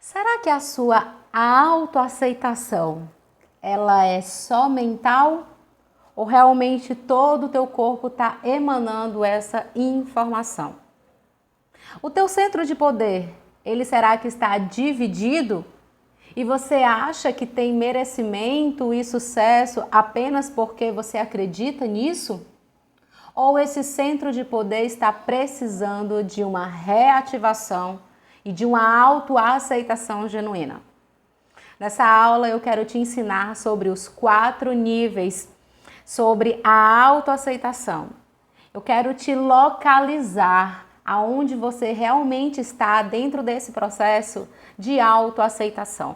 Será que a sua autoaceitação, ela é só mental ou realmente todo o teu corpo está emanando essa informação? O teu centro de poder, ele será que está dividido? E você acha que tem merecimento e sucesso apenas porque você acredita nisso? Ou esse centro de poder está precisando de uma reativação e de uma autoaceitação genuína? Nessa aula eu quero te ensinar sobre os 4 níveis sobre a autoaceitação. Eu quero te localizar aonde você realmente está dentro desse processo de autoaceitação.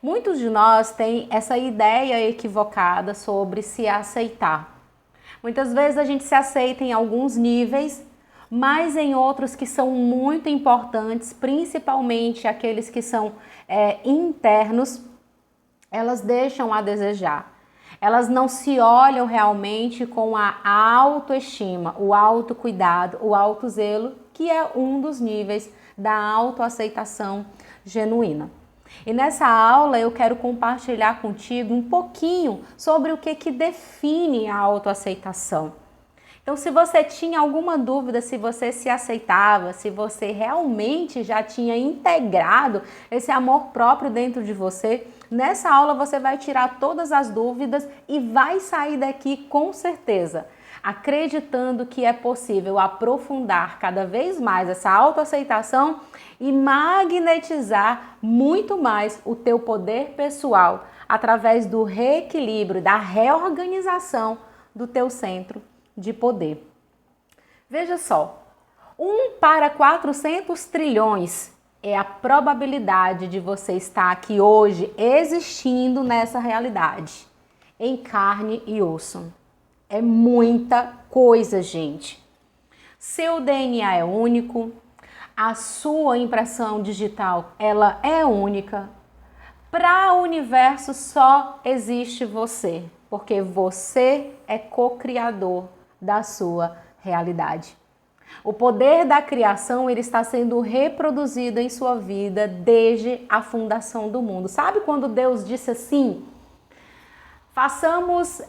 Muitos de nós têm essa ideia equivocada sobre se aceitar. Muitas vezes a gente se aceita em alguns níveis, mas em outros que são muito importantes, principalmente aqueles que são internos, elas deixam a desejar. Elas não se olham realmente com a autoestima, o autocuidado, o autozelo, que é um dos níveis da autoaceitação genuína. E nessa aula eu quero compartilhar contigo um pouquinho sobre o que define a autoaceitação. Então, se você tinha alguma dúvida, se você se aceitava, se você realmente já tinha integrado esse amor próprio dentro de você, nessa aula você vai tirar todas as dúvidas e vai sair daqui com certeza, acreditando que é possível aprofundar cada vez mais essa autoaceitação e magnetizar muito mais o teu poder pessoal através do reequilíbrio, da reorganização do teu centro de poder. Veja só, 1 para 400 trilhões é a probabilidade de você estar aqui hoje existindo nessa realidade, em carne e osso. É muita coisa, gente. Seu DNA é único, a sua impressão digital, ela é única. Para o universo só existe você, porque você é co-criador da sua realidade. O poder da criação, ele está sendo reproduzido em sua vida desde a fundação do mundo. Sabe quando Deus disse assim: façamos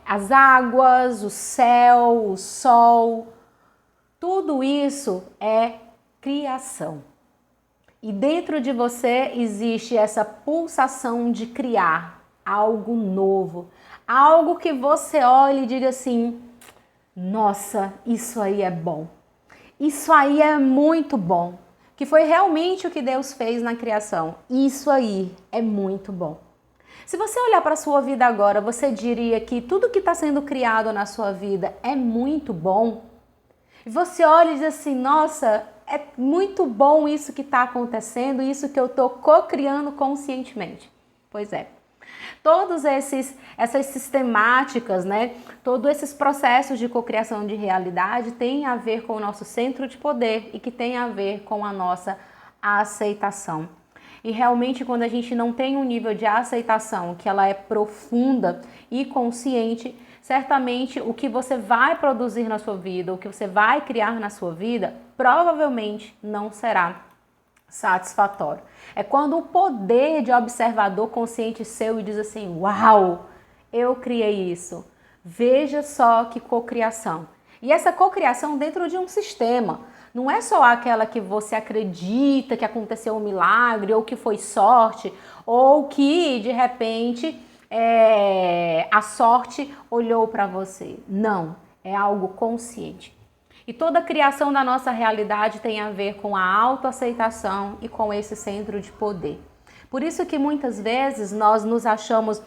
as águas, o céu, o sol, tudo isso é criação. E dentro de você existe essa pulsação de criar algo novo, algo que você olhe e diga assim: nossa, isso aí é bom, isso aí é muito bom, que foi realmente o que Deus fez na criação. Isso aí é muito bom. Se você olhar para a sua vida agora, você diria que tudo que está sendo criado na sua vida é muito bom? E você olha e diz assim: nossa, é muito bom isso que está acontecendo, isso que eu estou co-criando conscientemente. Pois é. Todas essas sistemáticas, né? Todos esses processos de cocriação de realidade têm a ver com o nosso centro de poder e que tem a ver com a nossa aceitação. E realmente, quando a gente não tem um nível de aceitação que ela é profunda e consciente, certamente o que você vai produzir na sua vida, o que você vai criar na sua vida, provavelmente não será satisfatório. É quando o poder de observador consciente seu e diz assim: uau, eu criei isso. Veja só que cocriação. E essa cocriação dentro de um sistema. Não é só aquela que você acredita que aconteceu um milagre, ou que foi sorte, ou que de repente a sorte olhou para você. Não, é algo consciente. E toda a criação da nossa realidade tem a ver com a autoaceitação e com esse centro de poder. Por isso que muitas vezes nós nos achamos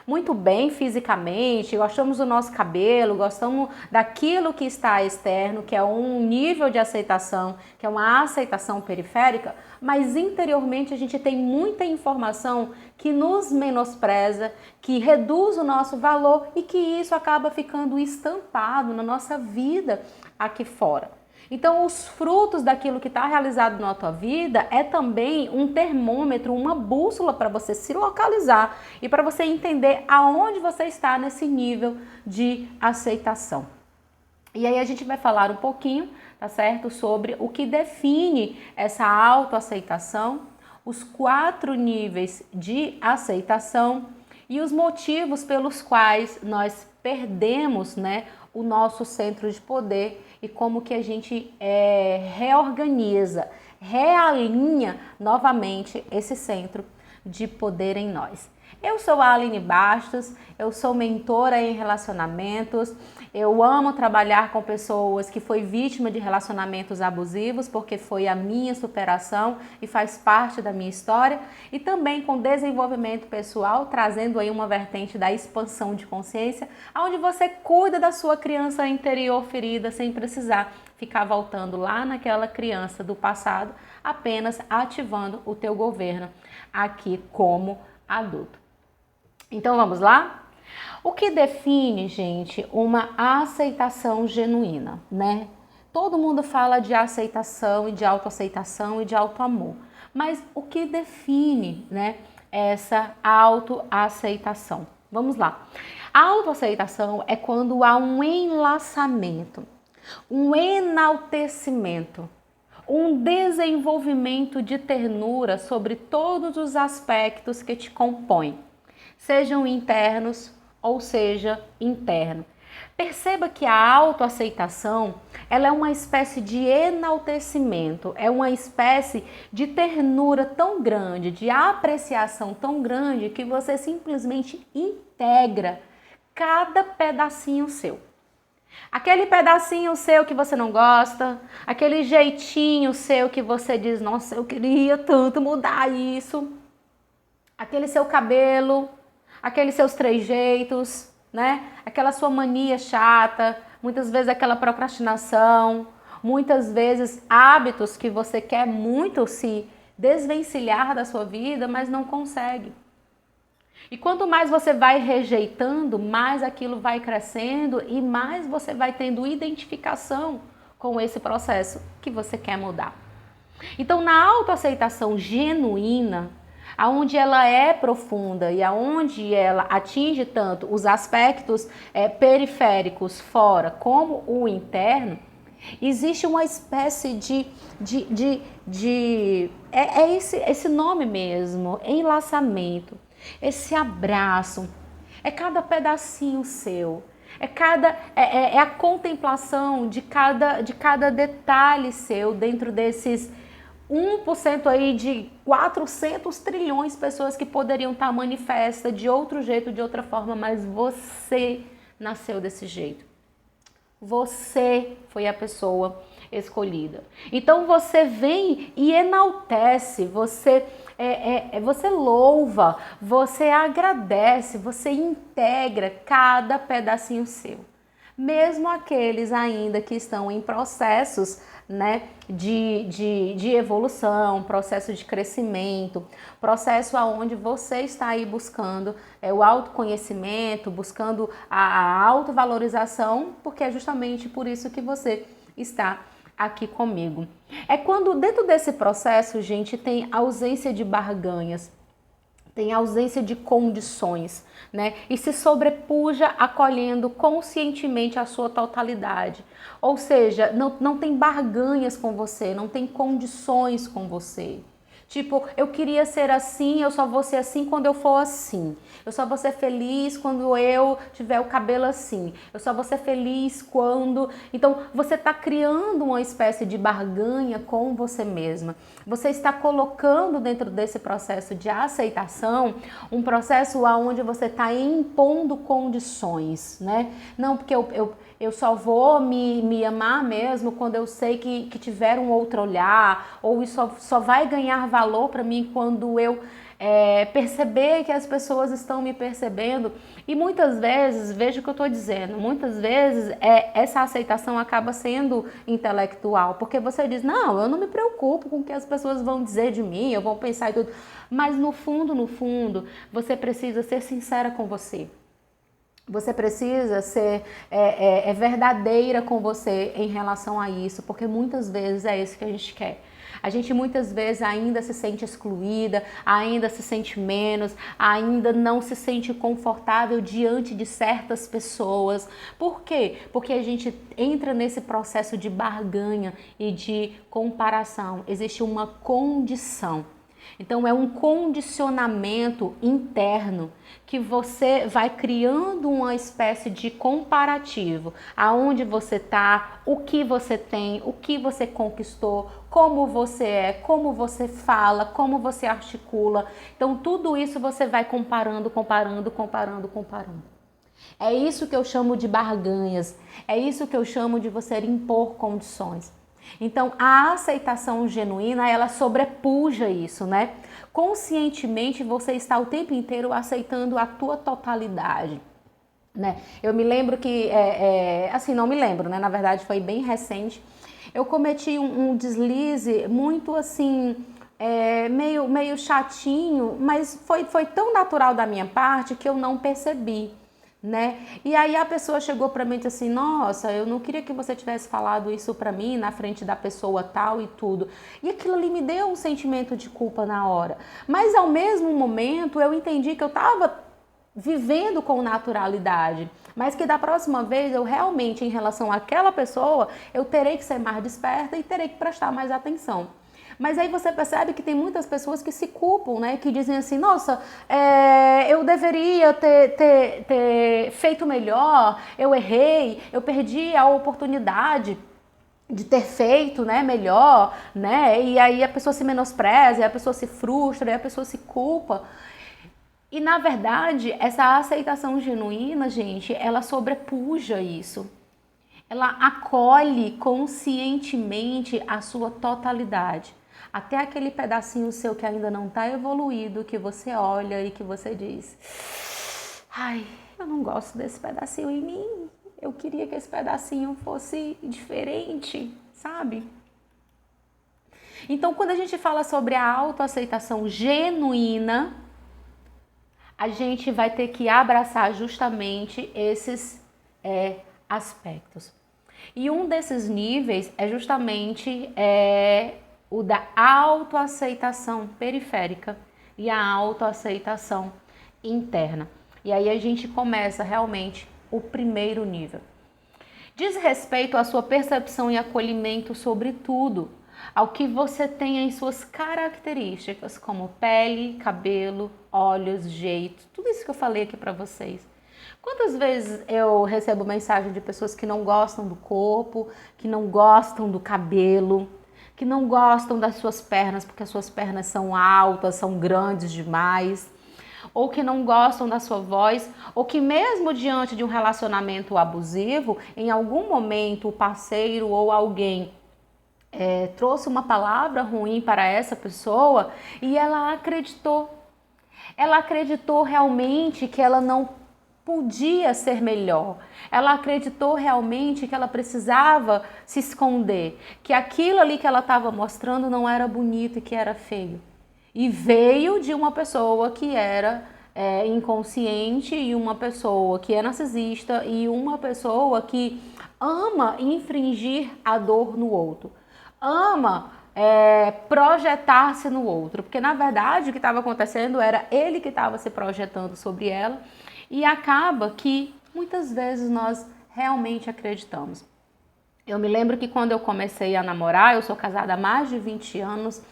muito bem fisicamente, gostamos do nosso cabelo, gostamos daquilo que está externo, que é um nível de aceitação, que é uma aceitação periférica, mas interiormente a gente tem muita informação que nos menospreza, que reduz o nosso valor e que isso acaba ficando estampado na nossa vida aqui fora. Então, os frutos daquilo que está realizado na tua vida é também um termômetro, uma bússola para você se localizar e para você entender aonde você está nesse nível de aceitação. E aí a gente vai falar um pouquinho tá certo? Sobre o que define essa autoaceitação, os 4 níveis de aceitação e os motivos pelos quais nós perdemos, né, o nosso centro de poder e como que a gente reorganiza, realinha novamente esse centro de poder em nós. Eu sou a Aline Bastos, eu sou mentora em relacionamentos, eu amo trabalhar com pessoas que foi vítima de relacionamentos abusivos, porque foi a minha superação e faz parte da minha história, e também com desenvolvimento pessoal, trazendo aí uma vertente da expansão de consciência, onde você cuida da sua criança interior ferida sem precisar ficar voltando lá naquela criança do passado, apenas ativando o teu governo aqui como adulto. Então vamos lá? O que define, gente, uma aceitação genuína, né? Todo mundo fala de aceitação e de autoaceitação e de autoamor, mas o que define, né, essa autoaceitação? Vamos lá. A autoaceitação é quando há um enlaçamento, um enaltecimento, um desenvolvimento de ternura sobre todos os aspectos que te compõem, sejam internos ou seja interno. Perceba que a autoaceitação, ela é uma espécie de enaltecimento, é uma espécie de ternura tão grande, de apreciação tão grande que você simplesmente integra cada pedacinho seu. Aquele pedacinho seu que você não gosta, aquele jeitinho seu que você diz, nossa, eu queria tanto mudar isso, aquele seu cabelo, aqueles seus trejeitos, né? Aquela sua mania chata, muitas vezes aquela procrastinação, muitas vezes hábitos que você quer muito se desvencilhar da sua vida, mas não consegue. E quanto mais você vai rejeitando, mais aquilo vai crescendo e mais você vai tendo identificação com esse processo que você quer mudar. Então, na autoaceitação genuína, aonde ela é profunda e aonde ela atinge tanto os aspectos periféricos fora como o interno, existe uma espécie esse nome mesmo, enlaçamento, esse abraço, é cada pedacinho seu, é a contemplação de cada detalhe seu dentro desses 1% aí de 400 trilhões de pessoas que poderiam estar manifestas de outro jeito, de outra forma, mas você nasceu desse jeito. Você foi a pessoa escolhida. Então você vem e enaltece, você louva, você agradece, você integra cada pedacinho seu. Mesmo aqueles ainda que estão em processos, né, de evolução, processo de crescimento, processo aonde você está aí buscando o autoconhecimento, buscando a autovalorização, porque é justamente por isso que você está aqui comigo. É quando dentro desse processo, gente, tem ausência de barganhas, tem ausência de condições, né? E se sobrepuja acolhendo conscientemente a sua totalidade. Ou seja, não tem barganhas com você, não tem condições com você. Tipo, eu queria ser assim, eu só vou ser assim quando eu for assim. Eu só vou ser feliz quando eu tiver o cabelo assim. Eu só vou ser feliz quando... Então, você está criando uma espécie de barganha com você mesma. Você está colocando dentro desse processo de aceitação um processo onde você está impondo condições, né? Não, porque eu só vou me amar mesmo quando eu sei que tiver um outro olhar, ou isso só vai ganhar valor para mim quando eu perceber que as pessoas estão me percebendo. E muitas vezes, veja o que eu estou dizendo, muitas vezes essa aceitação acaba sendo intelectual, porque você diz, não, eu não me preocupo com o que as pessoas vão dizer de mim, eu vou pensar e tudo, mas no fundo, você precisa ser sincera com você. Você precisa ser verdadeira com você em relação a isso, porque muitas vezes é isso que a gente quer. A gente muitas vezes ainda se sente excluída, ainda se sente menos, ainda não se sente confortável diante de certas pessoas. Por quê? Porque a gente entra nesse processo de barganha e de comparação. Existe uma condição. Então é um condicionamento interno que você vai criando uma espécie de comparativo, aonde você está, o que você tem, o que você conquistou, como você é, como você fala, como você articula. Então tudo isso você vai comparando. É isso que eu chamo de barganhas, é isso que eu chamo de você impor condições. Então, a aceitação genuína, ela sobrepuja isso, né? Conscientemente, você está o tempo inteiro aceitando a tua totalidade, né? Eu me lembro que, assim, não me lembro, né? Na verdade, foi bem recente. Eu cometi um deslize muito, assim, meio chatinho, mas foi tão natural da minha parte que eu não percebi, né? E aí a pessoa chegou para mim e disse assim: nossa, eu não queria que você tivesse falado isso para mim na frente da pessoa tal e tudo. E aquilo ali me deu um sentimento de culpa na hora. Mas ao mesmo momento eu entendi que eu estava vivendo com naturalidade, mas que da próxima vez eu realmente, em relação àquela pessoa, eu terei que ser mais desperta e terei que prestar mais atenção. Mas aí você percebe que tem muitas pessoas que se culpam, né? Que dizem assim, nossa, eu deveria ter feito melhor, eu errei, eu perdi a oportunidade de ter feito, né, melhor, né? E aí a pessoa se menospreza, e a pessoa se frustra, e a pessoa se culpa. E na verdade, essa aceitação genuína, gente, ela sobrepuja isso. Ela acolhe conscientemente a sua totalidade. Até aquele pedacinho seu que ainda não está evoluído, que você olha e que você diz: ai, eu não gosto desse pedacinho em mim. Eu queria que esse pedacinho fosse diferente, sabe? Então, quando a gente fala sobre a autoaceitação genuína, a gente vai ter que abraçar justamente esses aspectos. E um desses níveis é justamente o da autoaceitação periférica e a autoaceitação interna. E aí a gente começa realmente o primeiro nível. Diz respeito à sua percepção e acolhimento sobre tudo, ao que você tem em suas características, como pele, cabelo, olhos, jeito, tudo isso que eu falei aqui para vocês. Quantas vezes eu recebo mensagem de pessoas que não gostam do corpo, que não gostam do cabelo, que não gostam das suas pernas porque as suas pernas são altas, são grandes demais, ou que não gostam da sua voz, ou que mesmo diante de um relacionamento abusivo, em algum momento o parceiro ou alguém trouxe uma palavra ruim para essa pessoa e ela acreditou. Ela acreditou realmente que ela não podia ser melhor. Ela acreditou realmente que ela precisava se esconder, que aquilo ali que ela estava mostrando não era bonito e que era feio. E veio de uma pessoa que era inconsciente e uma pessoa que é narcisista e uma pessoa que ama infringir a dor no outro. Ama projetar-se no outro, porque na verdade o que estava acontecendo era ele que estava se projetando sobre ela e acaba que muitas vezes nós realmente acreditamos. Eu me lembro que quando eu comecei a namorar, eu sou casada há mais de 20 anos,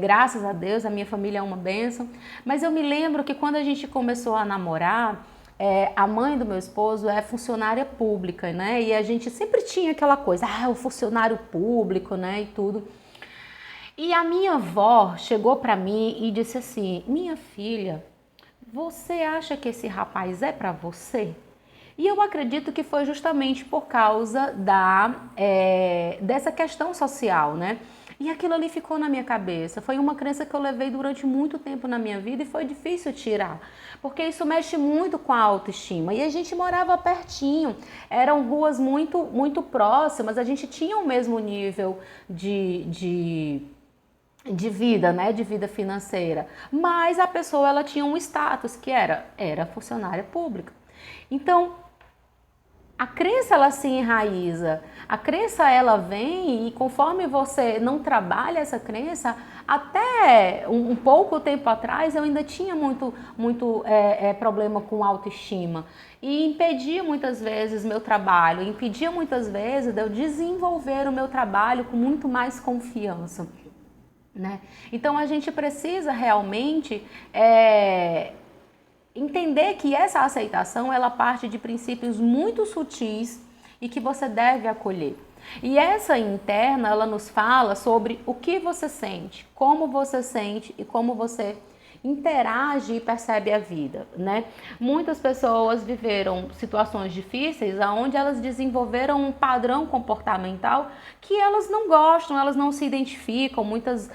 graças a Deus, a minha família é uma bênção, mas eu me lembro que quando a gente começou a namorar, a mãe do meu esposo é funcionária pública, né? E a gente sempre tinha aquela coisa, o funcionário público, né? E tudo. E a minha avó chegou para mim e disse assim: minha filha, você acha que esse rapaz é para você? E eu acredito que foi justamente por causa dessa questão social, né? E aquilo ali ficou na minha cabeça. Foi uma crença que eu levei durante muito tempo na minha vida e foi difícil tirar, porque isso mexe muito com a autoestima. E a gente morava pertinho, eram ruas muito, muito próximas, a gente tinha o mesmo nível de vida, né, de vida financeira, mas a pessoa ela tinha um status que era funcionária pública. Então, a crença ela se enraiza, a crença ela vem e conforme você não trabalha essa crença, até um pouco tempo atrás eu ainda tinha muito problema com autoestima e impedia muitas vezes meu trabalho, impedia muitas vezes de eu desenvolver o meu trabalho com muito mais confiança, né? Então a gente precisa realmente entender que essa aceitação ela parte de princípios muito sutis e que você deve acolher. E essa interna, ela nos fala sobre o que você sente e como você interage e percebe a vida, né? Muitas pessoas viveram situações difíceis onde elas desenvolveram um padrão comportamental que elas não gostam, elas não se identificam, muitas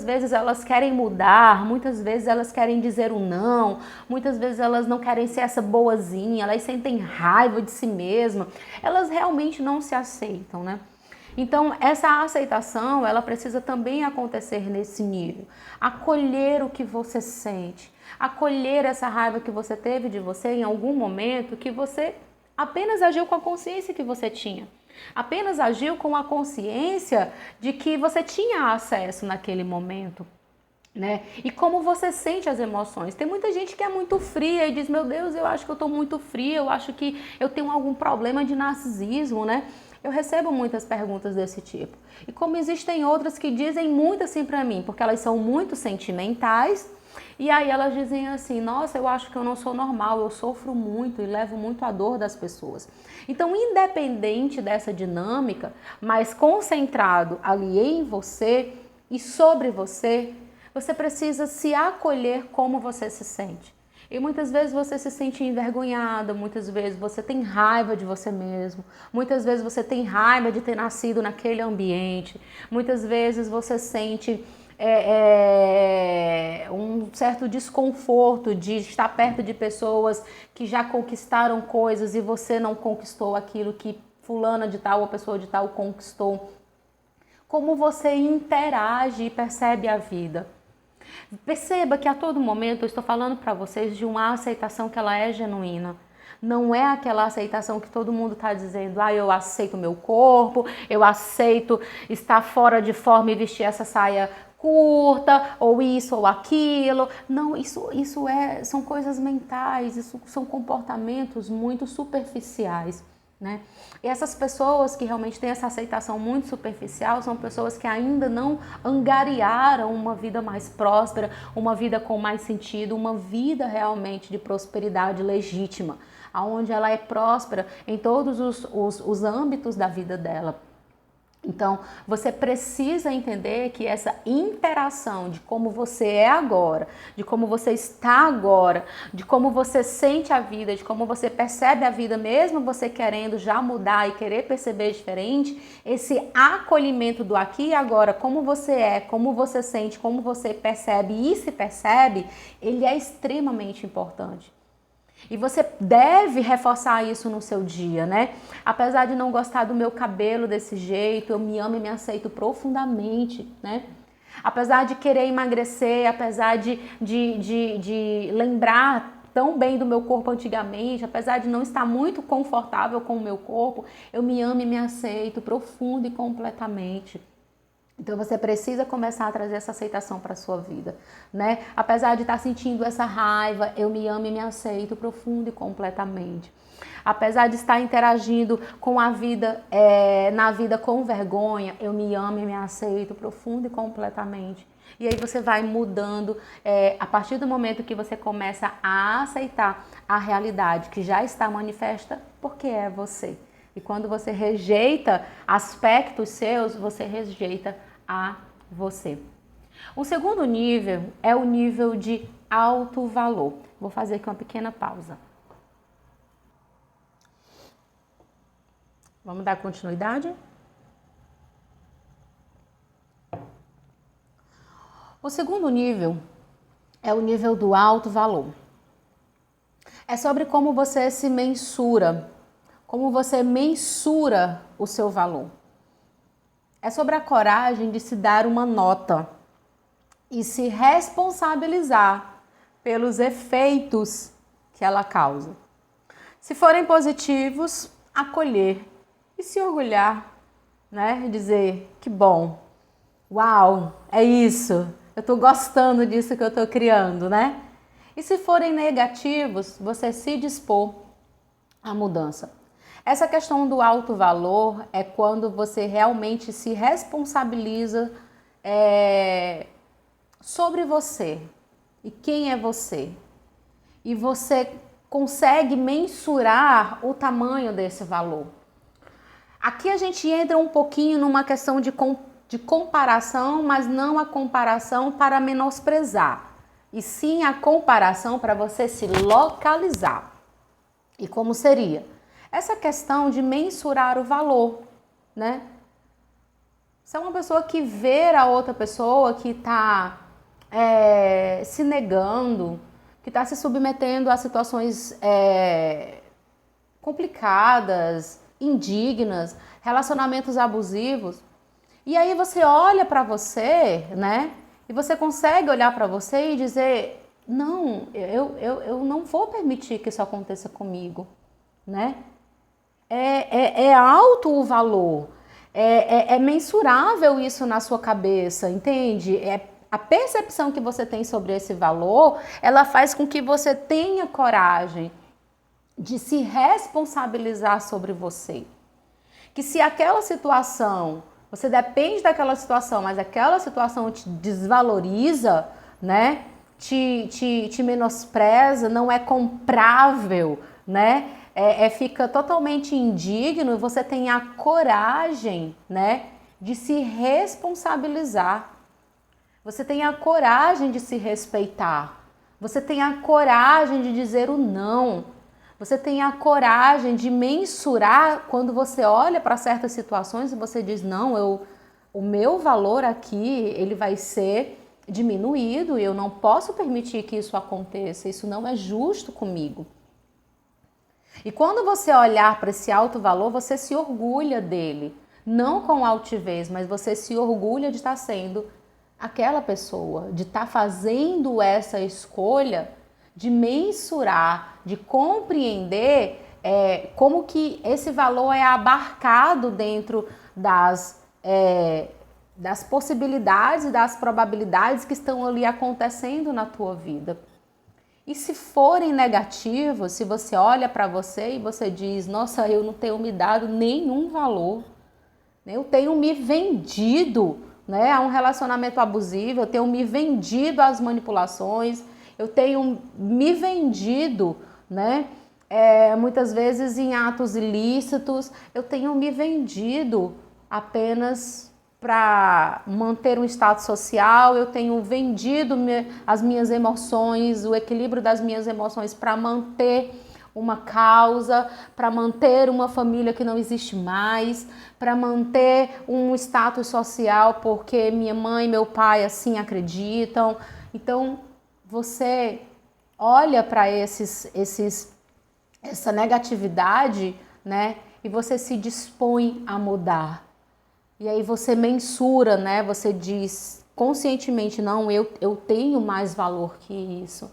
vezes elas querem mudar, muitas vezes elas querem dizer um não, muitas vezes elas não querem ser essa boazinha, elas sentem raiva de si mesma, elas realmente não se aceitam, né? Então, essa aceitação, ela precisa também acontecer nesse nível. Acolher o que você sente, acolher essa raiva que você teve de você em algum momento que você apenas agiu com a consciência que você tinha. Apenas agiu com a consciência de que você tinha acesso naquele momento, né? E como você sente as emoções. Tem muita gente que é muito fria e diz, meu Deus, eu acho que eu tô muito fria, eu acho que eu tenho algum problema de narcisismo, né? Eu recebo muitas perguntas desse tipo. E como existem outras que dizem muito assim pra mim, porque elas são muito sentimentais, e aí elas dizem assim, nossa, eu acho que eu não sou normal, eu sofro muito e levo muito a dor das pessoas. Então, independente dessa dinâmica, mas concentrado ali em você e sobre você, você precisa se acolher como você se sente. E muitas vezes você se sente envergonhada, muitas vezes você tem raiva de você mesmo, muitas vezes você tem raiva de ter nascido naquele ambiente, muitas vezes você sente um certo desconforto de estar perto de pessoas que já conquistaram coisas e você não conquistou aquilo que fulana de tal ou pessoa de tal conquistou. Como você interage e percebe a vida. Perceba que a todo momento eu estou falando para vocês de uma aceitação que ela é genuína. Não é aquela aceitação que todo mundo está dizendo, eu aceito o meu corpo, eu aceito estar fora de forma e vestir essa saia curta, ou isso ou aquilo. Não, são coisas mentais, isso são comportamentos muito superficiais, né? E essas pessoas que realmente têm essa aceitação muito superficial são pessoas que ainda não angariaram uma vida mais próspera, uma vida com mais sentido, uma vida realmente de prosperidade legítima, onde ela é próspera em todos os âmbitos da vida dela. Então, você precisa entender que essa interação de como você é agora, de como você está agora, de como você sente a vida, de como você percebe a vida, mesmo você querendo já mudar e querer perceber diferente, esse acolhimento do aqui e agora, como você é, como você sente, como você percebe e se percebe, ele é extremamente importante. E você deve reforçar isso no seu dia, né? Apesar de não gostar do meu cabelo desse jeito, eu me amo e me aceito profundamente, né? Apesar de querer emagrecer, apesar de lembrar tão bem do meu corpo antigamente, apesar de não estar muito confortável com o meu corpo, eu me amo e me aceito profundo e completamente. Então você precisa começar a trazer essa aceitação para a sua vida, né? Apesar de estar sentindo essa raiva, eu me amo e me aceito profundo e completamente. Apesar de estar interagindo com a vida, na vida com vergonha, eu me amo e me aceito profundo e completamente. E aí você vai mudando, a partir do momento que você começa a aceitar a realidade que já está manifesta, porque é você. E quando você rejeita aspectos seus, você rejeita a você. O segundo nível é o nível de alto valor. Vou fazer aqui uma pequena pausa. Vamos dar continuidade? O segundo nível é o nível do alto valor. É sobre como você se mensura, como você mensura o seu valor. É sobre a coragem de se dar uma nota e se responsabilizar pelos efeitos que ela causa. Se forem positivos, acolher e se orgulhar, né? Dizer que bom, uau, é isso, eu estou gostando disso que eu estou criando, né? E se forem negativos, você se dispor à mudança. Essa questão do alto valor é quando você realmente se responsabiliza sobre você e quem é você. E você consegue mensurar o tamanho desse valor. Aqui a gente entra um pouquinho numa questão de comparação, mas não a comparação para menosprezar, e sim a comparação para você se localizar. E como seria? Essa questão de mensurar o valor, né? Se é uma pessoa que vê a outra pessoa que está se negando, que está se submetendo a situações complicadas, indignas, relacionamentos abusivos, e aí você olha para você, né? E você consegue olhar para você e dizer, não, eu não vou permitir que isso aconteça comigo, né? É alto o valor, é mensurável isso na sua cabeça, entende? A percepção que você tem sobre esse valor, ela faz com que você tenha coragem de se responsabilizar sobre você. Que se aquela situação, você depende daquela situação, mas aquela situação te desvaloriza, né? Te menospreza, não é comprável, né? Fica totalmente indigno, você tem a coragem, né, de se responsabilizar. Você tem a coragem de se respeitar. Você tem a coragem de dizer o não. Você tem a coragem de mensurar quando você olha para certas situações e você diz, não, o meu valor aqui, ele vai ser diminuído e eu não posso permitir que isso aconteça. Isso não é justo comigo. E quando você olhar para esse alto valor, você se orgulha dele. Não com altivez, mas você se orgulha de estar sendo aquela pessoa, de estar fazendo essa escolha, de mensurar, de compreender como que esse valor é abarcado dentro das possibilidades e das probabilidades que estão ali acontecendo na tua vida. E se forem negativos, se você olha para você e você diz, nossa, eu não tenho me dado nenhum valor, eu tenho me vendido, né, a um relacionamento abusivo, eu tenho me vendido às manipulações, eu tenho me vendido, né, muitas vezes em atos ilícitos, eu tenho me vendido apenas para manter um status social, eu tenho vendido as minhas emoções, o equilíbrio das minhas emoções para manter uma causa, para manter uma família que não existe mais, para manter um status social porque minha mãe e meu pai assim acreditam. Então, você olha para essa negatividade, né? E você se dispõe a mudar. E aí você mensura, né? Você diz conscientemente, não, eu tenho mais valor que isso,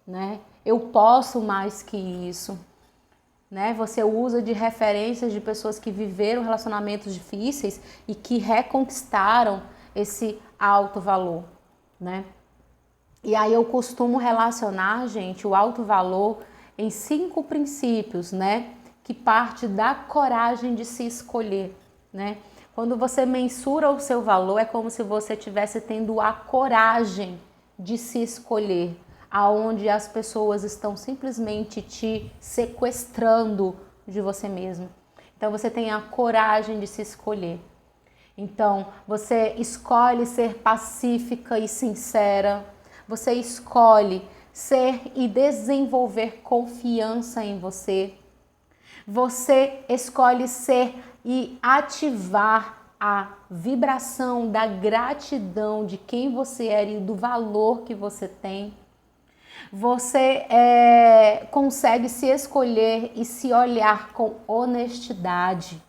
né? Eu posso mais que isso, né? Você usa de referências de pessoas que viveram relacionamentos difíceis e que reconquistaram esse alto valor, né? E aí eu costumo relacionar, gente, o alto valor em 5 princípios, né? Que parte da coragem de se escolher, né? Quando você mensura o seu valor, é como se você estivesse tendo a coragem de se escolher, aonde as pessoas estão simplesmente te sequestrando de você mesmo. Então você tem a coragem de se escolher. Então você escolhe ser pacífica e sincera. Você escolhe ser e desenvolver confiança em você. Você escolhe ser e ativar a vibração da gratidão de quem você é e do valor que você tem. Você consegue se escolher e se olhar com honestidade.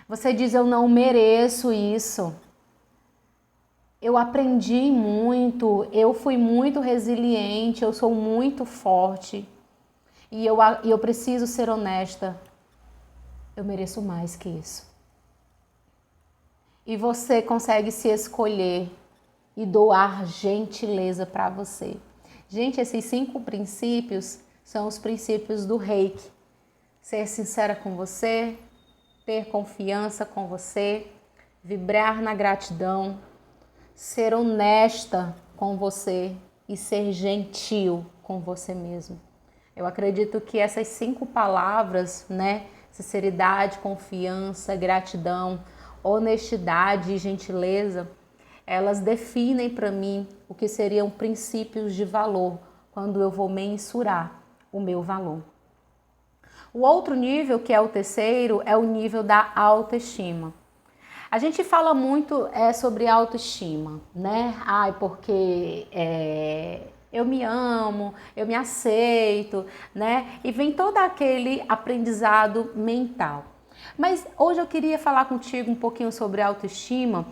Você diz, eu não mereço isso. Eu aprendi muito, eu fui muito resiliente, eu sou muito forte. e eu preciso ser honesta. Eu mereço mais que isso. E você consegue se escolher e doar gentileza para você. Gente, esses 5 princípios são os princípios do Reiki. Ser sincera com você, ter confiança com você, vibrar na gratidão, ser honesta com você e ser gentil com você mesmo. Eu acredito que essas 5 palavras, né? Sinceridade, confiança, gratidão, honestidade e gentileza, elas definem para mim o que seriam princípios de valor quando eu vou mensurar o meu valor. O outro nível, que é o terceiro, é o nível da autoestima. A gente fala muito sobre autoestima, né? Porque eu me amo, eu me aceito, né? E vem todo aquele aprendizado mental. Mas hoje eu queria falar contigo um pouquinho sobre autoestima,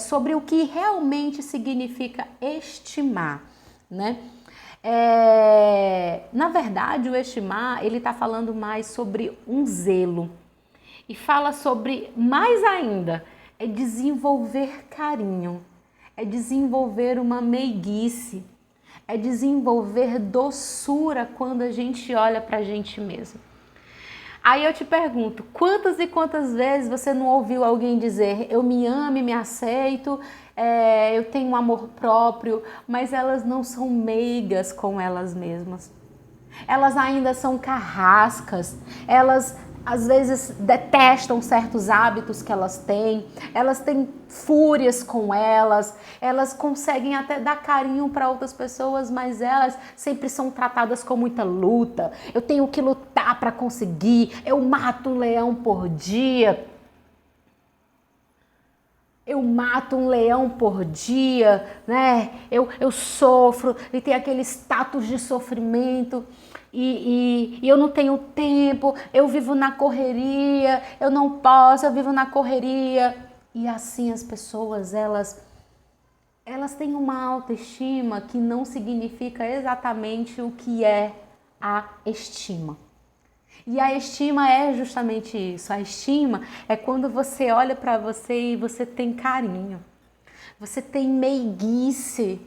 sobre o que realmente significa estimar, né? Na verdade, o estimar, ele está falando mais sobre um zelo. E fala sobre, mais ainda, é desenvolver carinho, é desenvolver uma meiguice, é desenvolver doçura quando a gente olha pra gente mesmo. Aí eu te pergunto, quantas e quantas vezes você não ouviu alguém dizer eu me amo e me aceito, eu tenho um amor próprio, mas elas não são meigas com elas mesmas. Elas ainda são carrascas, elas às vezes detestam certos hábitos que elas têm fúrias com elas conseguem até dar carinho para outras pessoas, mas elas sempre são tratadas com muita luta. Eu tenho que lutar para conseguir, eu mato um leão por dia. Eu mato um leão por dia, né? Eu sofro e tem aquele status de sofrimento e eu não tenho tempo, eu vivo na correria, eu não posso, eu vivo na correria. E assim as pessoas, elas têm uma autoestima que não significa exatamente o que é a estima. E a estima é justamente isso. A estima é quando você olha para você e você tem carinho. Você tem meiguice,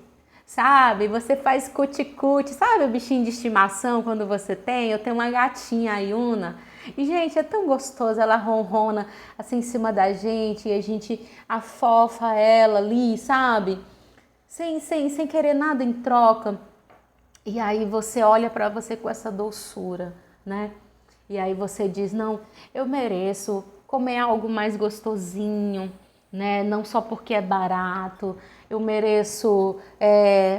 sabe? Você faz cuticute. Sabe o bichinho de estimação quando você tem? Eu tenho uma gatinha, a Yuna. E, gente, é tão gostoso. Ela ronrona assim em cima da gente e a gente afofa ela ali, sabe? Sem querer nada em troca. E aí você olha para você com essa doçura, né? E aí você diz, não, eu mereço comer algo mais gostosinho, né? Não só porque é barato, eu mereço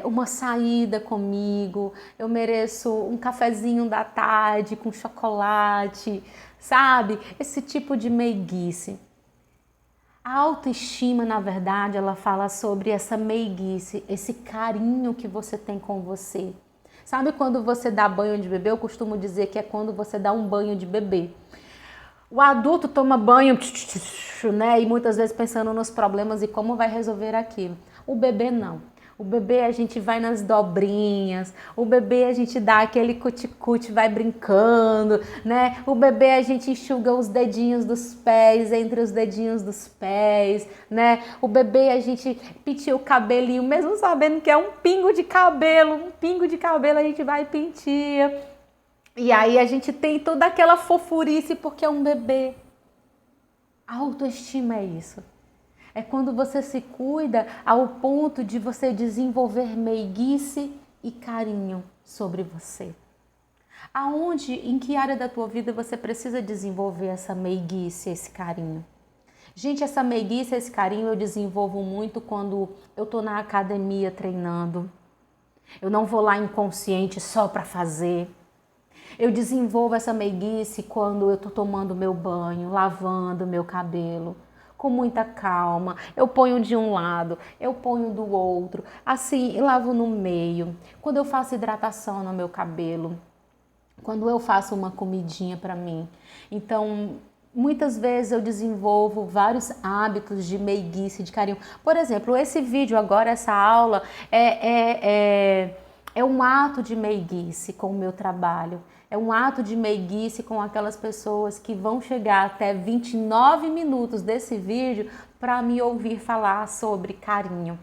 uma saída comigo, eu mereço um cafezinho da tarde com chocolate, sabe? Esse tipo de meiguice. A autoestima, na verdade, ela fala sobre essa meiguice, esse carinho que você tem com você. Sabe quando você dá banho de bebê? Eu costumo dizer que é quando você dá um banho de bebê. O adulto toma banho, né? E muitas vezes pensando nos problemas e como vai resolver aquilo. O bebê não. O bebê a gente vai nas dobrinhas, o bebê a gente dá aquele cuticute, vai brincando, né? O bebê a gente enxuga os dedinhos dos pés, entre os dedinhos dos pés, né? O bebê a gente penteia o cabelinho, mesmo sabendo que é um pingo de cabelo a gente vai e penteia. E aí a gente tem toda aquela fofurice porque é um bebê. A autoestima é isso. É quando você se cuida ao ponto de você desenvolver meiguice e carinho sobre você. Em que área da tua vida você precisa desenvolver essa meiguice, esse carinho? Gente, essa meiguice, esse carinho eu desenvolvo muito quando eu tô na academia treinando. Eu não vou lá inconsciente só para fazer. Eu desenvolvo essa meiguice quando eu tô tomando meu banho, lavando meu cabelo. Com muita calma, eu ponho de um lado, eu ponho do outro, assim, lavo no meio. Quando eu faço hidratação no meu cabelo, quando eu faço uma comidinha para mim. Então, muitas vezes eu desenvolvo vários hábitos de meiguice, de carinho. Por exemplo, esse vídeo agora, essa aula, é um ato de meiguice com o meu trabalho. É um ato de meiguice com aquelas pessoas que vão chegar até 29 minutos desse vídeo para me ouvir falar sobre carinho.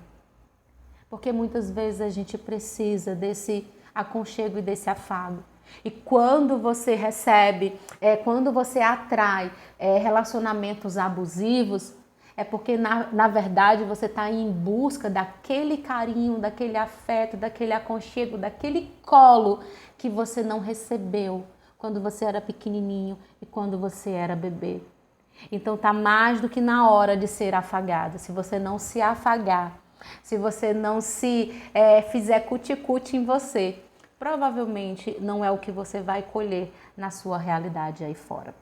Porque muitas vezes a gente precisa desse aconchego e desse afago. E quando você recebe, quando você atrai relacionamentos abusivos, é porque na verdade você está em busca daquele carinho, daquele afeto, daquele aconchego, daquele colo que você não recebeu quando você era pequenininho e quando você era bebê. Então tá mais do que na hora de ser afagado. Se você não se afagar, se você não se fizer cuti-cuti em você, provavelmente não é o que você vai colher na sua realidade aí fora.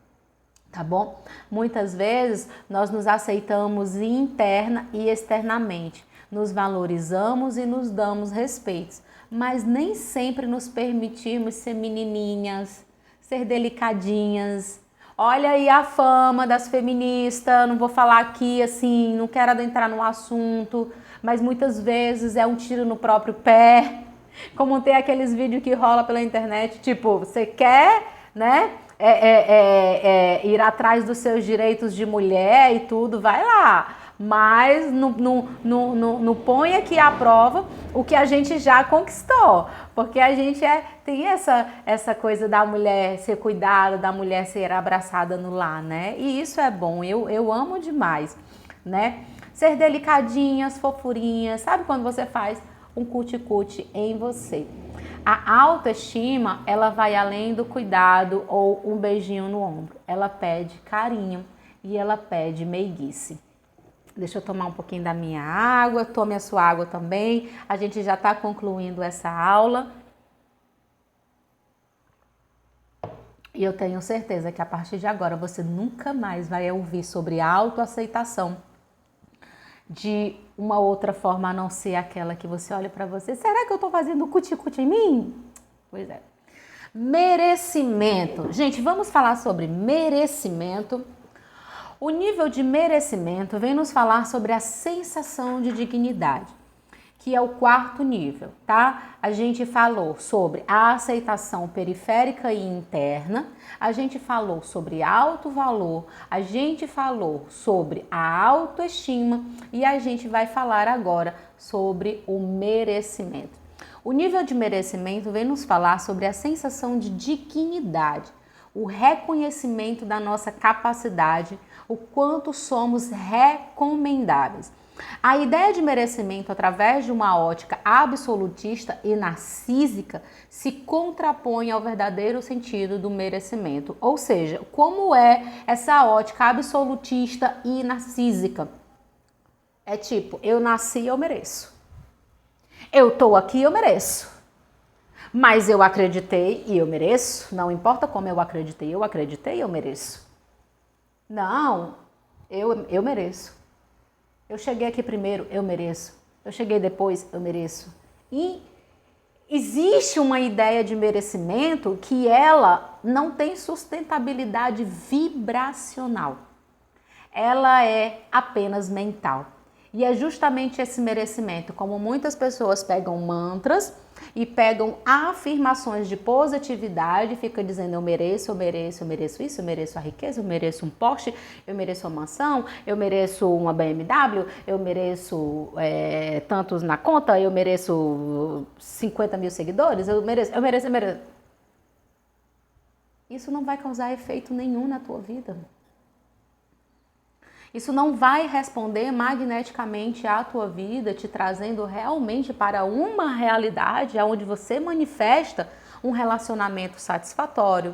Tá bom? Muitas vezes nós nos aceitamos interna e externamente, nos valorizamos e nos damos respeitos, mas nem sempre nos permitimos ser menininhas, ser delicadinhas. Olha aí a fama das feministas, não vou falar aqui assim, não quero adentrar no assunto, mas muitas vezes é um tiro no próprio pé, como tem aqueles vídeos que rola pela internet, tipo, você quer, né? Ir atrás dos seus direitos de mulher e tudo, vai lá, mas não põe aqui à prova o que a gente já conquistou, porque a gente tem essa coisa da mulher ser cuidada, da mulher ser abraçada no lar, né? E isso é bom, eu amo demais, né? Ser delicadinhas, fofurinhas, sabe quando você faz um cuti-cuti em você? A autoestima, ela vai além do cuidado ou um beijinho no ombro. Ela pede carinho e ela pede meiguice. Deixa eu tomar um pouquinho da minha água, tome a sua água também. A gente já está concluindo essa aula. E eu tenho certeza que a partir de agora você nunca mais vai ouvir sobre autoaceitação de uma outra forma a não ser aquela que você olha para você. Será que eu tô fazendo cuti-cuti em mim? Pois é. Merecimento. Gente, vamos falar sobre merecimento. O nível de merecimento vem nos falar sobre a sensação de dignidade, que é o quarto nível, tá? A gente falou sobre a aceitação periférica e interna, a gente falou sobre alto valor, a gente falou sobre a autoestima e a gente vai falar agora sobre o merecimento. O nível de merecimento vem nos falar sobre a sensação de dignidade, o reconhecimento da nossa capacidade, o quanto somos recomendáveis. A ideia de merecimento através de uma ótica absolutista e narcísica se contrapõe ao verdadeiro sentido do merecimento. Ou seja, como é essa ótica absolutista e narcísica? É tipo, eu nasci, eu mereço. Eu tô aqui, eu mereço. Mas eu acreditei e eu mereço. Não importa como eu acreditei, eu mereço. Não, eu mereço. Eu cheguei aqui primeiro, eu mereço. Eu cheguei depois, eu mereço. E existe uma ideia de merecimento que ela não tem sustentabilidade vibracional. Ela é apenas mental. E é justamente esse merecimento, como muitas pessoas pegam mantras e pegam afirmações de positividade, fica dizendo eu mereço isso, eu mereço a riqueza, eu mereço um Porsche, eu mereço uma mansão, eu mereço uma BMW, eu mereço tantos na conta, eu mereço 50 mil seguidores, eu mereço. Isso não vai causar efeito nenhum na tua vida. Isso não vai responder magneticamente à tua vida, te trazendo realmente para uma realidade onde você manifesta um relacionamento satisfatório,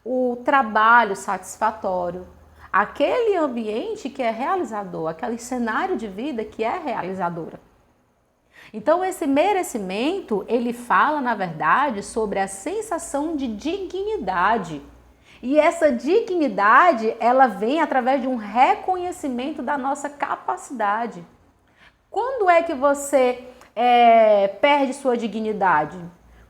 o trabalho satisfatório, aquele ambiente que é realizador, aquele cenário de vida que é realizadora. Então esse merecimento, ele fala na verdade sobre a sensação de dignidade. E essa dignidade, ela vem através de um reconhecimento da nossa capacidade. Quando é que você perde sua dignidade?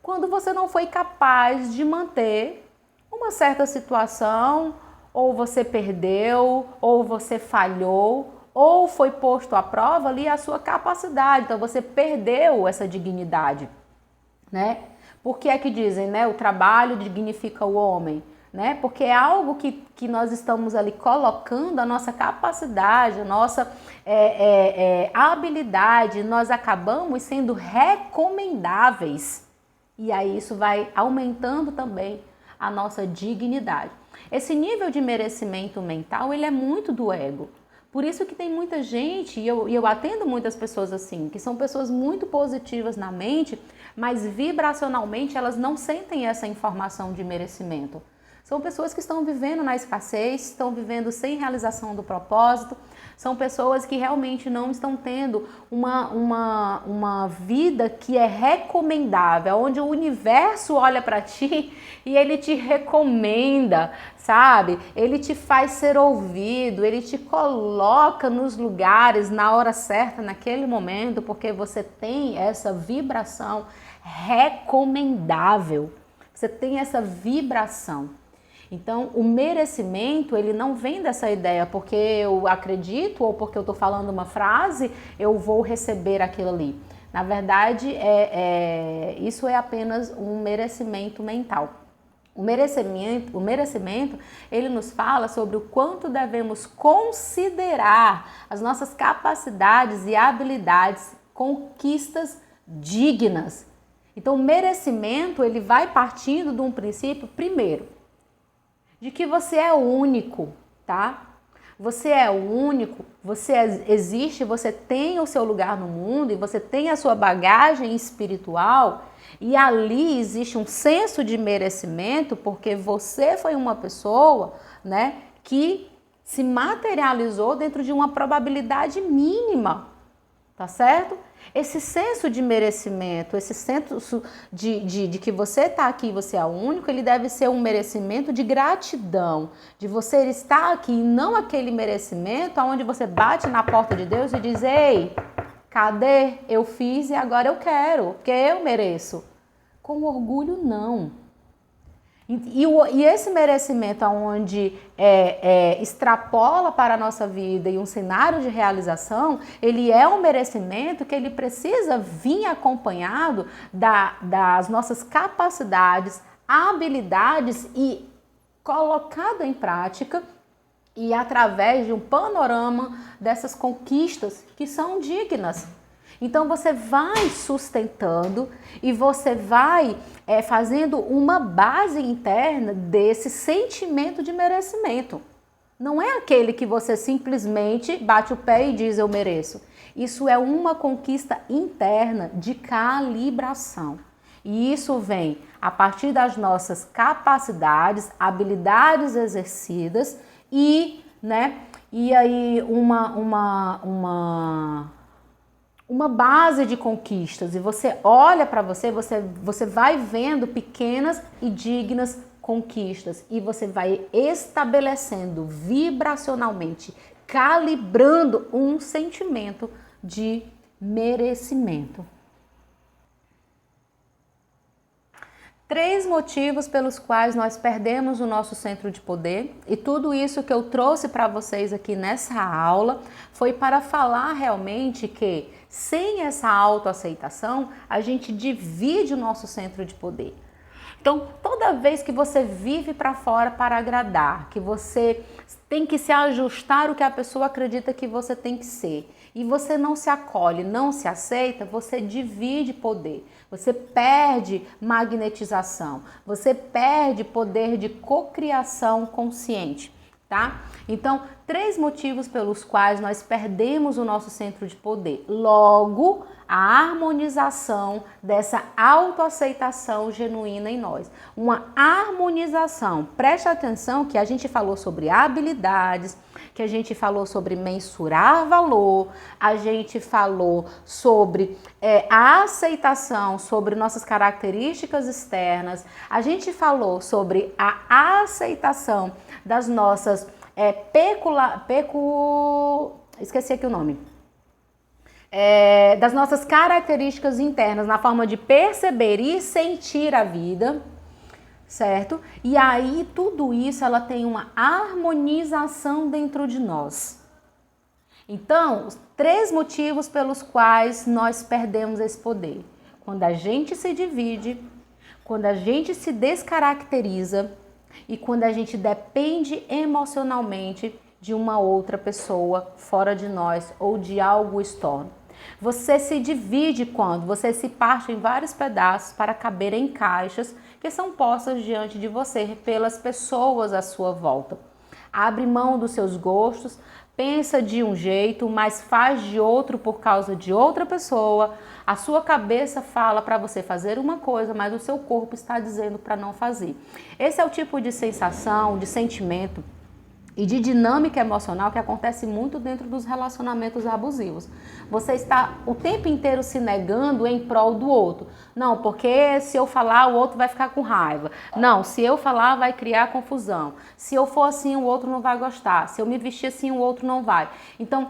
Quando você não foi capaz de manter uma certa situação, ou você perdeu, ou você falhou, ou foi posto à prova ali a sua capacidade. Então você perdeu essa dignidade, né? Por que é que dizem, né? O trabalho dignifica o homem, né? Porque é algo que nós estamos ali colocando a nossa capacidade, a nossa habilidade, nós acabamos sendo recomendáveis. E aí isso vai aumentando também a nossa dignidade. Esse nível de merecimento mental, ele é muito do ego. Por isso que tem muita gente, e eu atendo muitas pessoas assim, que são pessoas muito positivas na mente, mas vibracionalmente elas não sentem essa informação de merecimento. São pessoas que estão vivendo na escassez, estão vivendo sem realização do propósito, são pessoas que realmente não estão tendo uma vida que é recomendável, onde o universo olha para ti e ele te recomenda, sabe? Ele te faz ser ouvido, ele te coloca nos lugares na hora certa, naquele momento, porque você tem essa vibração recomendável, você tem essa vibração. Então, o merecimento, ele não vem dessa ideia, porque eu acredito ou porque eu estou falando uma frase, eu vou receber aquilo ali. Na verdade, isso é apenas um merecimento mental. O merecimento, ele nos fala sobre o quanto devemos considerar as nossas capacidades e habilidades, conquistas dignas. Então, o merecimento, ele vai partindo de um princípio, primeiro, de que você é único, tá? Você é único, você existe, você tem o seu lugar no mundo e você tem a sua bagagem espiritual e ali existe um senso de merecimento porque você foi uma pessoa, né, que se materializou dentro de uma probabilidade mínima, tá certo? Esse senso de merecimento, esse senso de que você está aqui, você é o único, ele deve ser um merecimento de gratidão, de você estar aqui e não aquele merecimento onde você bate na porta de Deus e diz, ei, cadê? Eu fiz e agora eu quero, porque eu mereço. Com orgulho, não. E esse merecimento onde extrapola para a nossa vida e um cenário de realização, ele é um merecimento que ele precisa vir acompanhado das nossas capacidades, habilidades e colocado em prática e através de um panorama dessas conquistas que são dignas. Então você vai sustentando e você vai fazendo uma base interna desse sentimento de merecimento. Não é aquele que você simplesmente bate o pé e diz eu mereço. Isso é uma conquista interna de calibração. E isso vem a partir das nossas capacidades, habilidades exercidas e aí uma base de conquistas e você olha para você vai vendo pequenas e dignas conquistas e você vai estabelecendo vibracionalmente, calibrando um sentimento de merecimento. 3 motivos pelos quais nós perdemos o nosso centro de poder e tudo isso que eu trouxe para vocês aqui nessa aula foi para falar realmente que sem essa autoaceitação a gente divide o nosso centro de poder. Então, toda vez que você vive para fora para agradar, que você tem que se ajustar o que a pessoa acredita que você tem que ser, e você não se acolhe, não se aceita, você divide poder, você perde magnetização, você perde poder de cocriação consciente, tá? Então, 3 motivos pelos quais nós perdemos o nosso centro de poder. Logo, a harmonização dessa autoaceitação genuína em nós. Uma harmonização. Preste atenção que a gente falou sobre habilidades, que a gente falou sobre mensurar valor, a gente falou sobre a aceitação, sobre nossas características externas, a gente falou sobre a aceitação das nossas esqueci aqui o nome. Das nossas características internas, na forma de perceber e sentir a vida, certo? E aí tudo isso ela tem uma harmonização dentro de nós. Então, os 3 motivos pelos quais nós perdemos esse poder. Quando a gente se divide, Quando a gente se descaracteriza e quando a gente depende emocionalmente de uma outra pessoa fora de nós ou de algo externo. Você se divide quando você se parte em vários pedaços para caber em caixas que são postas diante de você pelas pessoas à sua volta. Abre mão dos seus gostos, pensa de um jeito, mas faz de outro por causa de outra pessoa. A sua cabeça fala para você fazer uma coisa, mas o seu corpo está dizendo para não fazer. Esse é o tipo de sensação, de sentimento e de dinâmica emocional que acontece muito dentro dos relacionamentos abusivos. Você está o tempo inteiro se negando em prol do outro. Não, porque se eu falar, o outro vai ficar com raiva. Não, se eu falar, vai criar confusão. Se eu for assim, o outro não vai gostar. Se eu me vestir assim, o outro não vai. Então,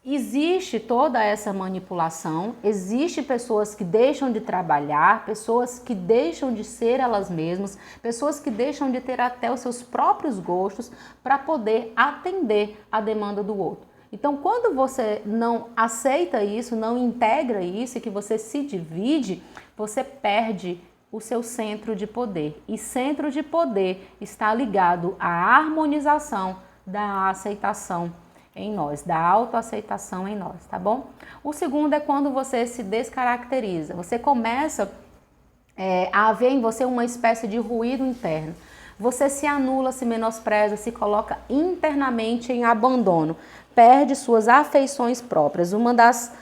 existe toda essa manipulação, existe pessoas que deixam de trabalhar, pessoas que deixam de ser elas mesmas, pessoas que deixam de ter até os seus próprios gostos para poder atender a demanda do outro. Então, quando você não aceita isso, não integra isso e que você se divide, você perde o seu centro de poder. E centro de poder está ligado à harmonização da aceitação em nós, da autoaceitação em nós, tá bom? O segundo é quando você se descaracteriza, você começa a haver em você uma espécie de ruído interno. Você se anula, se menospreza, se coloca internamente em abandono, perde suas afeições próprias. Uma das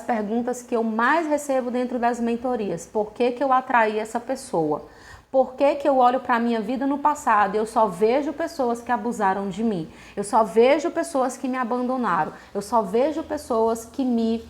perguntas que eu mais recebo dentro das mentorias: por que eu atraí essa pessoa? Por que eu olho para a minha vida no passado e eu só vejo pessoas que abusaram de mim? Eu só vejo pessoas que me abandonaram. Eu só vejo pessoas que me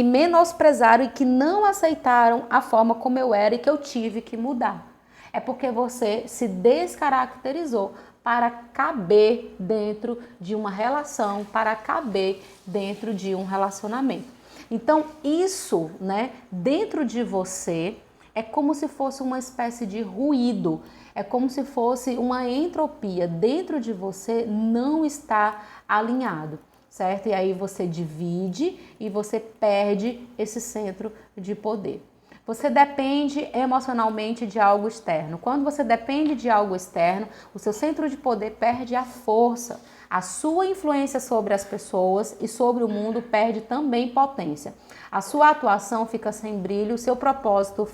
menosprezaram e que não aceitaram a forma como eu era e que eu tive que mudar. É porque você se descaracterizou para caber dentro de uma relação, para caber dentro de um relacionamento. Então, isso, né, dentro de você, é como se fosse uma espécie de ruído, é como se fosse uma entropia. Dentro de você não está alinhado, certo? E aí você divide e você perde esse centro de poder. Você depende emocionalmente de algo externo. Quando você depende de algo externo, o seu centro de poder perde a força. A sua influência sobre as pessoas e sobre o mundo perde também potência. A sua atuação fica sem brilho, o seu propósito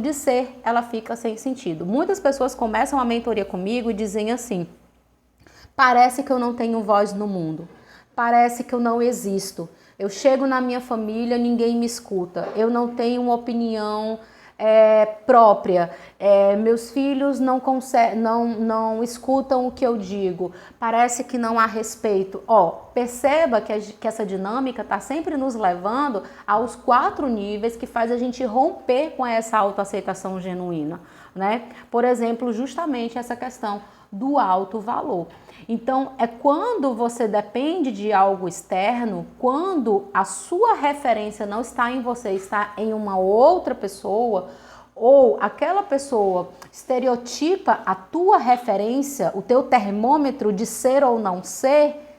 de ser, ela fica sem sentido. Muitas pessoas começam a mentoria comigo e dizem assim: parece que eu não tenho voz no mundo, parece que eu não existo. Eu chego na minha família, ninguém me escuta, eu não tenho uma opinião própria, meus filhos não escutam o que eu digo, parece que não há respeito. Perceba que essa dinâmica está sempre nos levando aos 4 níveis que faz a gente romper com essa autoaceitação genuína, né? Por exemplo, justamente essa questão do alto valor. Então, é quando você depende de algo externo, quando a sua referência não está em você, está em uma outra pessoa, ou aquela pessoa estereotipa a tua referência, o teu termômetro de ser ou não ser,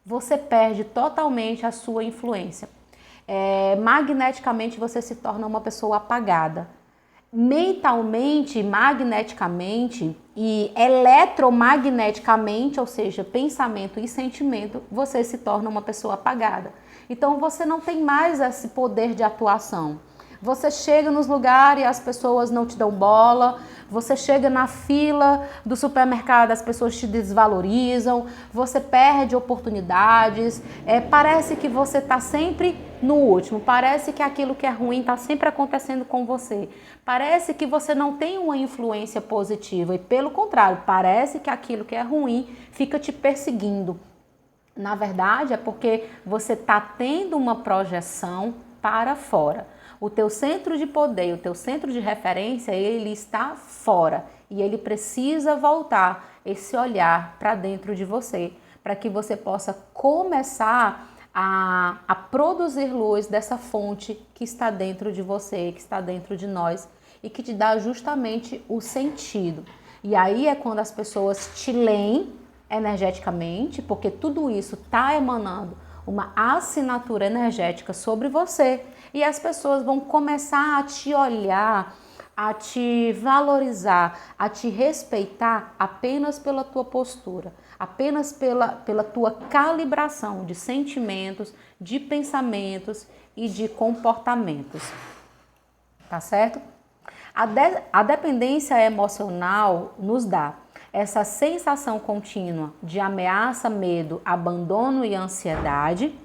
você perde totalmente a sua influência. Magneticamente você se torna uma pessoa apagada. Mentalmente, magneticamente e eletromagneticamente, ou seja, pensamento e sentimento, você se torna uma pessoa apagada. Então você não tem mais esse poder de atuação. Você chega nos lugares e as pessoas não te dão bola, você chega na fila do supermercado, as pessoas te desvalorizam, você perde oportunidades, parece que você está sempre no último, parece que aquilo que é ruim está sempre acontecendo com você, parece que você não tem uma influência positiva e pelo contrário, parece que aquilo que é ruim fica te perseguindo. Na verdade é porque você está tendo uma projeção para fora. O teu centro de poder, o teu centro de referência, ele está fora e ele precisa voltar esse olhar para dentro de você, para que você possa começar a produzir luz dessa fonte que está dentro de você, que está dentro de nós e que te dá justamente o sentido. E aí é quando as pessoas te leem energeticamente, porque tudo isso está emanando uma assinatura energética sobre você e as pessoas vão começar a te olhar, a te valorizar, a te respeitar apenas pela tua postura, apenas pela tua calibração de sentimentos, de pensamentos e de comportamentos. Tá certo? A dependência emocional nos dá essa sensação contínua de ameaça, medo, abandono e ansiedade.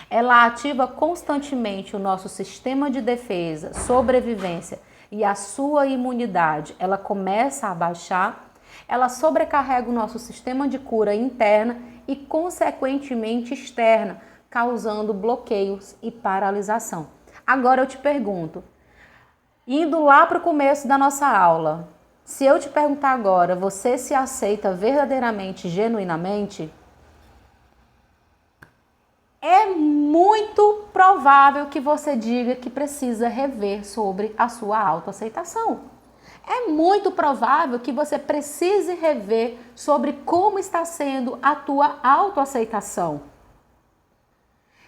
Ela ativa constantemente o nosso sistema de defesa, sobrevivência e a sua imunidade. Ela começa a baixar. Ela sobrecarrega o nosso sistema de cura interna e, consequentemente, externa, causando bloqueios e paralisação. Agora eu te pergunto, indo lá para o começo da nossa aula, se eu te perguntar agora, você se aceita verdadeiramente, genuinamente? É muito provável que você diga que precisa rever sobre a sua autoaceitação. É muito provável que você precise rever sobre como está sendo a tua autoaceitação.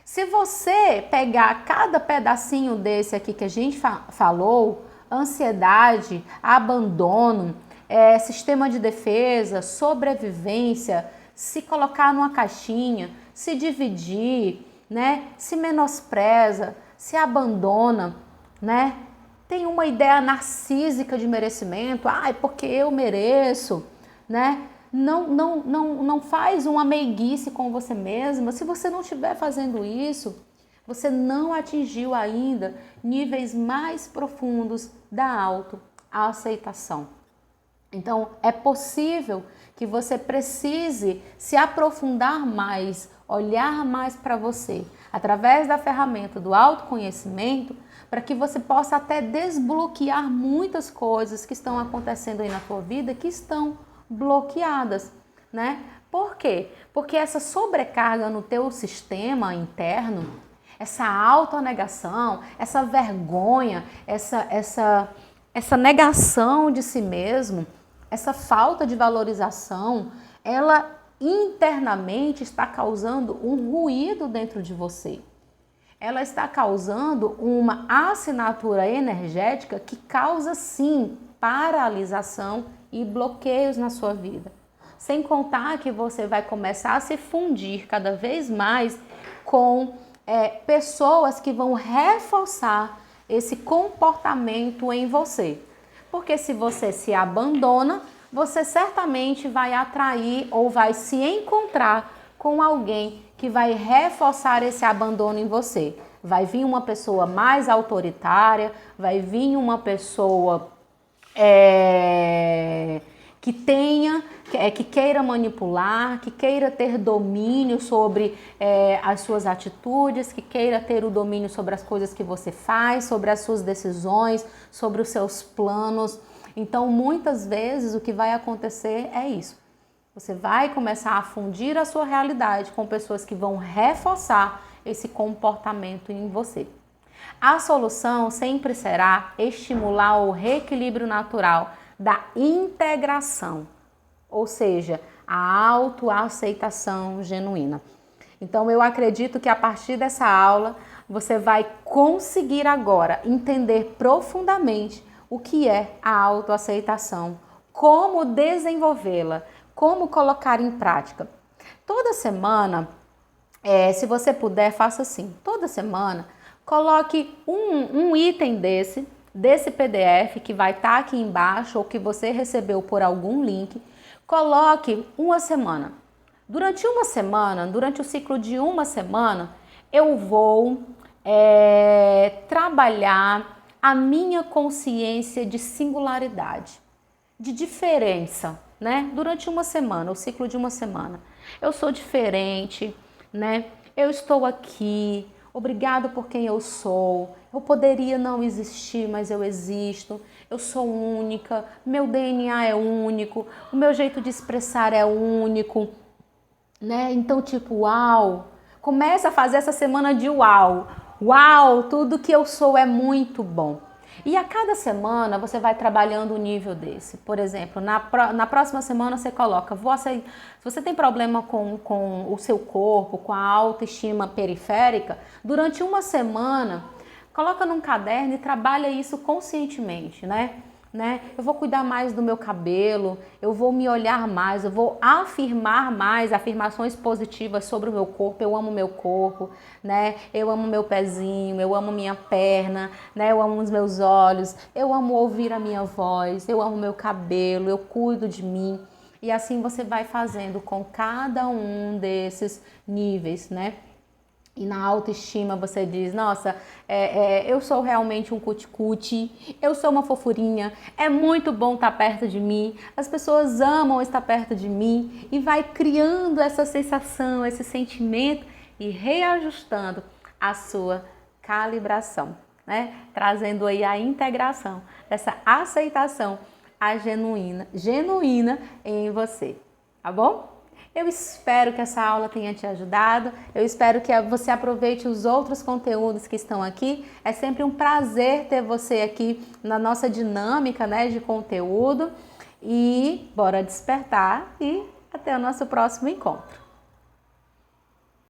Se você pegar cada pedacinho desse aqui que a gente falou, ansiedade, abandono, sistema de defesa, sobrevivência, se colocar numa caixinha, se dividir, né? Se menospreza, se abandona, né? Tem uma ideia narcísica de merecimento, porque eu mereço, né? Não faz uma meiguice com você mesma. Se você não estiver fazendo isso, você não atingiu ainda níveis mais profundos da autoaceitação. Então, é possível que você precise se aprofundar mais, olhar mais para você, através da ferramenta do autoconhecimento, para que você possa até desbloquear muitas coisas que estão acontecendo aí na tua vida, que estão bloqueadas, né? Por quê? Porque essa sobrecarga no teu sistema interno, essa autonegação, essa vergonha, essa negação de si mesmo, essa falta de valorização, ela internamente está causando um ruído dentro de você. Ela está causando uma assinatura energética que causa, sim, paralisação e bloqueios na sua vida. Sem contar que você vai começar a se fundir cada vez mais com pessoas que vão reforçar esse comportamento em você. Porque se você se abandona, você certamente vai atrair ou vai se encontrar com alguém que vai reforçar esse abandono em você. Vai vir uma pessoa mais autoritária, vai vir uma pessoa que queira manipular, que queira ter domínio sobre as suas atitudes, que queira ter o domínio sobre as coisas que você faz, sobre as suas decisões, sobre os seus planos. Então, muitas vezes, o que vai acontecer é isso. Você vai começar a fundir a sua realidade com pessoas que vão reforçar esse comportamento em você. A solução sempre será estimular o reequilíbrio natural da integração, ou seja, a autoaceitação genuína. Então, eu acredito que a partir dessa aula, você vai conseguir agora entender profundamente o que é a autoaceitação, como desenvolvê-la, como colocar em prática. Toda semana, se você puder, faça assim. Toda semana, coloque um item desse PDF que vai estar aqui embaixo ou que você recebeu por algum link. Coloque uma semana. Durante uma semana, durante o ciclo de uma semana, eu vou trabalhar a minha consciência de singularidade, de diferença, né? Durante uma semana, o ciclo de uma semana. Eu sou diferente, né? Eu estou aqui, obrigado por quem eu sou. Eu poderia não existir, mas eu existo. Eu sou única, meu DNA é único, o meu jeito de expressar é único, né? Então, tipo, uau! Começa a fazer essa semana de uau! Uau, tudo que eu sou é muito bom. E a cada semana você vai trabalhando um nível desse. Por exemplo, na próxima semana você coloca, se você tem problema com o seu corpo, com a autoestima periférica, durante uma semana, coloca num caderno e trabalha isso conscientemente, né? Eu vou cuidar mais do meu cabelo, eu vou me olhar mais, eu vou afirmar mais afirmações positivas sobre o meu corpo. Eu amo meu corpo, né? Eu amo meu pezinho, eu amo minha perna, né? Eu amo os meus olhos, eu amo ouvir a minha voz, eu amo meu cabelo, eu cuido de mim. E assim você vai fazendo com cada um desses níveis, né? E na autoestima você diz, nossa, eu sou realmente um cuti-cuti, eu sou uma fofurinha, é muito bom estar perto de mim, as pessoas amam estar perto de mim, e vai criando essa sensação, esse sentimento e reajustando a sua calibração, né? Trazendo aí a integração dessa aceitação, a genuína em você, tá bom? Eu espero que essa aula tenha te ajudado, eu espero que você aproveite os outros conteúdos que estão aqui. É sempre um prazer ter você aqui na nossa dinâmica, né, de conteúdo. E bora despertar e até o nosso próximo encontro.